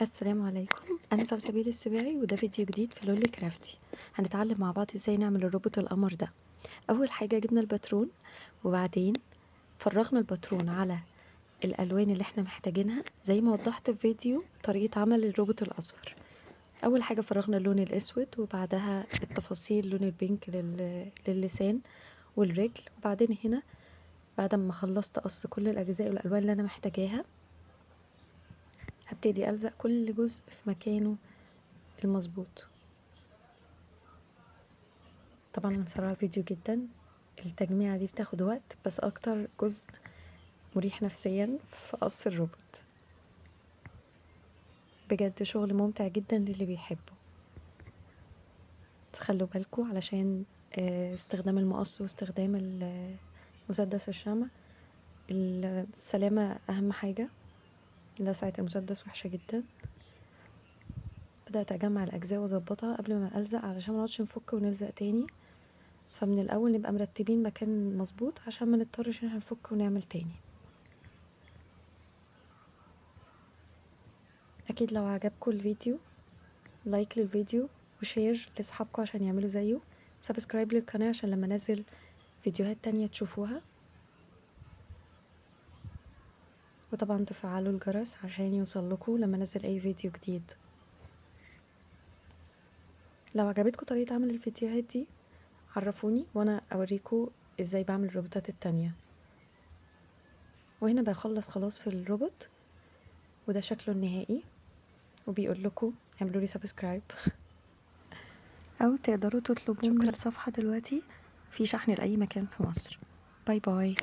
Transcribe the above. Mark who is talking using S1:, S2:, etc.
S1: السلام عليكم، أنا سلسبيل السباعي وده فيديو جديد في لولي كرافتي. هنتعلم مع بعض ازاي نعمل الروبوت القمر ده. أول حاجة جبنا الباترون، وبعدين فرغنا الباترون على الألوان اللي احنا محتاجينها زي ما وضحت في فيديو طريقة عمل الروبوت الأصفر. أول حاجة فرغنا اللون الأسود، وبعدها التفاصيل لون البينك للسان والرجل. وبعدين هنا بعد ما خلصت قص كل الأجزاء والألوان اللي أنا محتاجاها، هبتدي ألزق كل جزء في مكانه المظبوط. طبعا انا مسرعه الفيديو جدا، التجميعة دي بتاخد وقت، بس اكتر جزء مريح نفسيا في قص الروبوت. بجد شغل ممتع جدا للي بيحبه. تخلوا بالكوا علشان استخدام المقص واستخدام مسدس الشمع. السلامة اهم حاجة، لسعة المسدس وحشة جدا. بدأت اجمع الاجزاء واظبطها قبل ما الزق علشان منقعدش نفك ونلزق تاني، فمن الاول نبقى مرتبين مكان مظبوط عشان ما نضطرش ان احنا نفك ونعمل تاني. اكيد لو عجبكم الفيديو لايك للفيديو وشير لاصحابكم عشان يعملوا زيه، سبسكرايب للقناة عشان لما انزل فيديوهات تانية تشوفوها، وطبعا تفعلوا الجرس عشان يوصلكوا لما انزل اي فيديو جديد. لو عجبتكم طريقة عمل الفيديوهات دي عرفوني وانا اوريكم ازاي بعمل الروبوتات التانية. وهنا بخلص خلاص في الروبوت، وده شكله النهائي، وبيقول لكم اعملوا لي سبسكرايب او تقدروا تطلبوه من الصفحة دلوقتي في شحن لاي مكان في مصر. باي باي.